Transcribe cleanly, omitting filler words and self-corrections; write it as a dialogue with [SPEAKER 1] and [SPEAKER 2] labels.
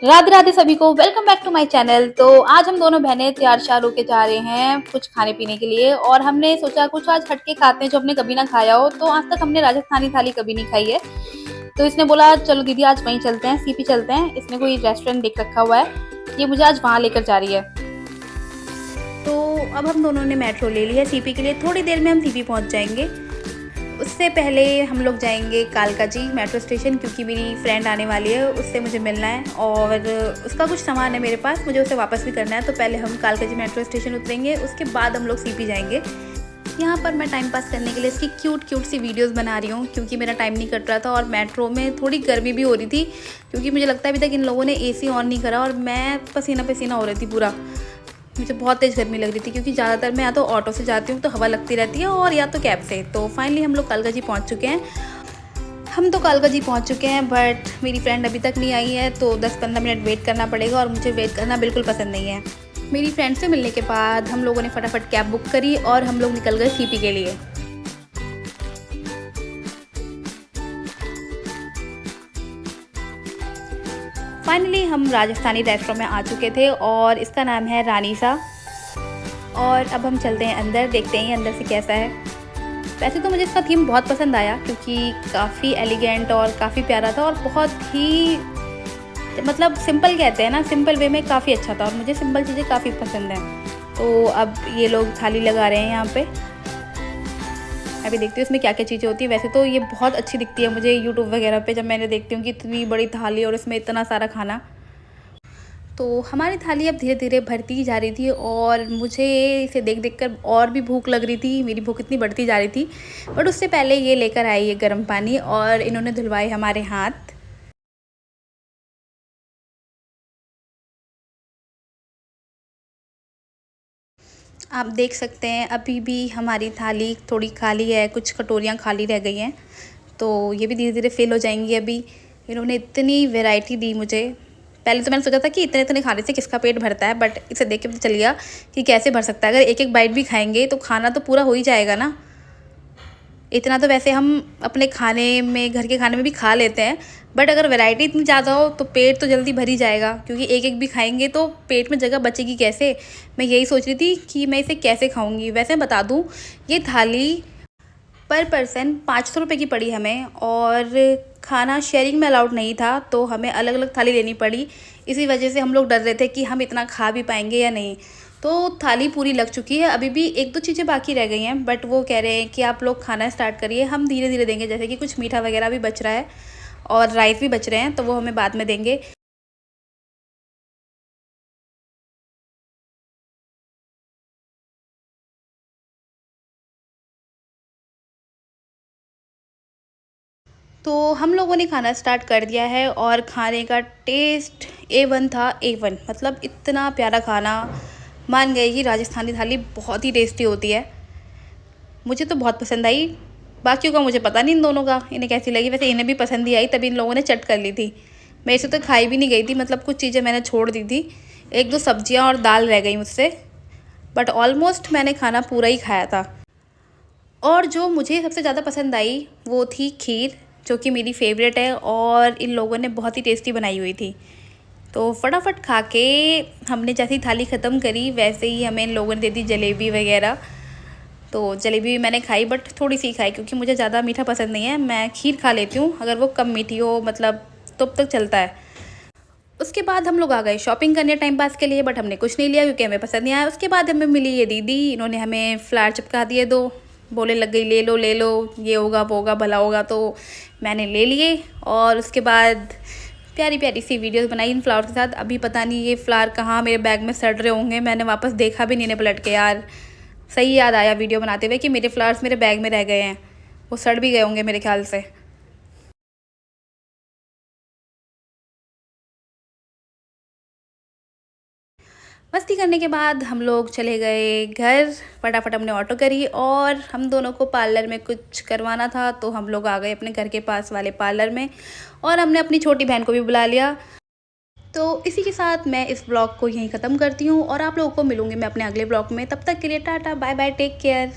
[SPEAKER 1] राधे राधे सभी को, welcome back to my channel. तो आज हम दोनों बहनें तैयार श्यार होके जा रहे हैं कुछ खाने पीने के लिए और हमने सोचा कुछ आज हटके खाते हैं जो हमने कभी ना खाया हो। तो आज तक हमने राजस्थानी थाली कभी नहीं खाई है, तो इसने बोला चलो दीदी आज वहीं चलते हैं, सीपी चलते हैं। इसने कोई रेस्टोरेंट देख रखा हुआ है, ये मुझे आज वहाँ लेकर जा रही है। तो अब हम दोनों ने मेट्रो ले लिया सीपी के लिए, थोड़ी देर में हम सीपी पहुँच जाएंगे। उससे पहले हम लोग जाएंगे कालका जी मेट्रो स्टेशन, क्योंकि मेरी फ्रेंड आने वाली है, उससे मुझे मिलना है और उसका कुछ सामान है मेरे पास, मुझे उसे वापस भी करना है। तो पहले हम कालका जी मेट्रो स्टेशन उतरेंगे, उसके बाद हम लोग सीपी जाएंगे। यहाँ पर मैं टाइम पास करने के लिए इसकी क्यूट सी वीडियोस बना रही हूँ, क्योंकि मेरा टाइम नहीं कट रहा था और मेट्रो में थोड़ी गर्मी भी हो रही थी, क्योंकि मुझे लगता है अभी तक इन लोगों ने एसी ऑन नहीं करा और मैं पसीना पसीना हो रही थी पूरा। मुझे बहुत तेज़ गर्मी लग रही थी, क्योंकि ज़्यादातर मैं या तो ऑटो से जाती हूँ तो हवा लगती रहती है और या तो कैब से। तो फाइनली हम लोग कालका जी पहुँच चुके हैं। हम तो कालका जी पहुँच चुके हैं, बट मेरी फ्रेंड अभी तक नहीं आई है, तो 10-15 मिनट वेट करना पड़ेगा और मुझे वेट करना बिल्कुल पसंद नहीं है। मेरी फ्रेंड से मिलने के बाद हम लोगों ने फटाफट कैब बुक करी और हम लोग निकल गए सीपी के लिए। फाइनली हम राजस्थानी रेस्टोरेंट में आ चुके थे और इसका नाम है रानीसा। और अब हम चलते हैं अंदर, देखते हैं अंदर से कैसा है। वैसे तो मुझे इसका थीम बहुत पसंद आया, क्योंकि काफ़ी एलिगेंट और काफ़ी प्यारा था और बहुत ही मतलब सिंपल कहते हैं ना, सिंपल वे में काफ़ी अच्छा था और मुझे सिंपल चीज़ें काफ़ी पसंद हैं। तो अब ये लोग थाली लगा रहे हैं यहाँ पे, अभी देखती हूँ इसमें क्या क्या चीज़ें होती है। वैसे तो ये बहुत अच्छी दिखती है मुझे यूट्यूब वगैरह पे, जब मैंने देखती हूँ कि इतनी बड़ी थाली और इसमें इतना सारा खाना। तो हमारी थाली अब धीरे धीरे भरती ही जा रही थी और मुझे इसे देख देख कर और भी भूख लग रही थी, मेरी भूख इतनी बढ़ती जा रही थी। बट उससे पहले ये लेकर आई ये गर्म पानी और इन्होंने धुलवाए हमारे हाथ। आप देख सकते हैं अभी भी हमारी थाली थोड़ी खाली है, कुछ कटोरियाँ खाली रह गई हैं, तो ये भी धीरे धीरे फिल हो जाएंगी। अभी इन्होंने इतनी वैरायटी दी मुझे, पहले तो मैंने सोचा था कि इतने इतने खाने से किसका पेट भरता है, बट इसे देख के पता चल गया कि कैसे भर सकता है। अगर एक एक बाइट भी खाएंगे तो खाना तो पूरा हो ही जाएगा ना। इतना तो वैसे हम अपने खाने में, घर के खाने में भी खा लेते हैं, बट अगर वैरायटी इतनी ज़्यादा हो तो पेट तो जल्दी भर ही जाएगा, क्योंकि एक एक भी खाएंगे तो पेट में जगह बचेगी कैसे। मैं यही सोच रही थी कि मैं इसे कैसे खाऊंगी। वैसे बता दूं, ये थाली पर पर्सन 500 रुपये की पड़ी हमें और खाना शेयरिंग में अलाउड नहीं था, तो हमें अलग अलग थाली लेनी पड़ी। इसी वजह से हम लोग डर रहे थे कि हम इतना खा भी पाएंगे या नहीं। तो थाली पूरी लग चुकी है, अभी भी एक दो चीज़ें बाकी रह गई हैं, बट वो कह रहे हैं कि आप लोग खाना स्टार्ट करिए, हम धीरे धीरे देंगे। जैसे कि कुछ मीठा वगैरह भी बच रहा है और राइस भी बच रहे हैं, तो वो हमें बाद में देंगे। तो हम लोगों ने खाना स्टार्ट कर दिया है और खाने का टेस्ट A1 था, A1 मतलब इतना प्यारा खाना। मान गए कि राजस्थानी थाली बहुत ही टेस्टी होती है, मुझे तो बहुत पसंद आई। बाकियों का मुझे पता नहीं इन दोनों का इन्हें कैसी लगी, वैसे इन्हें भी पसंद ही आई, तभी इन लोगों ने चट कर ली थी। मैं इसे तो खाई भी नहीं गई थी, मतलब कुछ चीज़ें मैंने छोड़ दी थी, एक दो सब्जियां और दाल रह गई मुझसे, बट ऑलमोस्ट मैंने खाना पूरा ही खाया था। और जो मुझे सबसे ज़्यादा पसंद आई वो थी खीर, जो कि मेरी फेवरेट है और इन लोगों ने बहुत ही टेस्टी बनाई हुई थी। तो फटाफट खा के हमने जैसी थाली ख़त्म करी, वैसे ही हमें इन लोगों ने दे दी जलेबी वगैरह। तो जलेबी भी मैंने खाई, बट थोड़ी सी खाई, क्योंकि मुझे ज़्यादा मीठा पसंद नहीं है। मैं खीर खा लेती हूँ अगर वो कम मीठी हो, मतलब तब तक चलता है। उसके बाद हम लोग आ गए शॉपिंग करने टाइम पास के लिए, बट हमने कुछ नहीं लिया क्योंकि हमें पसंद नहीं आया। उसके बाद हमें मिली ये दीदी, इन्होंने हमें फ्लावर चिपका दिए दो, बोले लग गई ले लो ये होगा वो होगा भला होगा, तो मैंने ले लिए। और उसके बाद प्यारी प्यारी सी वीडियोस बनाई इन फ्लावर के साथ। अभी पता नहीं ये फ्लावर कहाँ मेरे बैग में सड़ रहे होंगे, मैंने वापस देखा भी नहीं इन्हें पलट के। यार सही याद आया वीडियो बनाते हुए कि मेरे फ्लावर्स मेरे बैग में रह गए हैं, वो सड़ भी गए होंगे मेरे ख्याल से। मस्ती करने के बाद हम लोग चले गए घर, फटाफट हमने ऑटो करी और हम दोनों को पार्लर में कुछ करवाना था, तो हम लोग आ गए अपने घर के पास वाले पार्लर में और हमने अपनी छोटी बहन को भी बुला लिया। तो इसी के साथ मैं इस ब्लॉग को यहीं ख़त्म करती हूँ और आप लोगों को मिलूँगी मैं अपने अगले ब्लॉग में। तब तक के लिए tata bye bye, take care.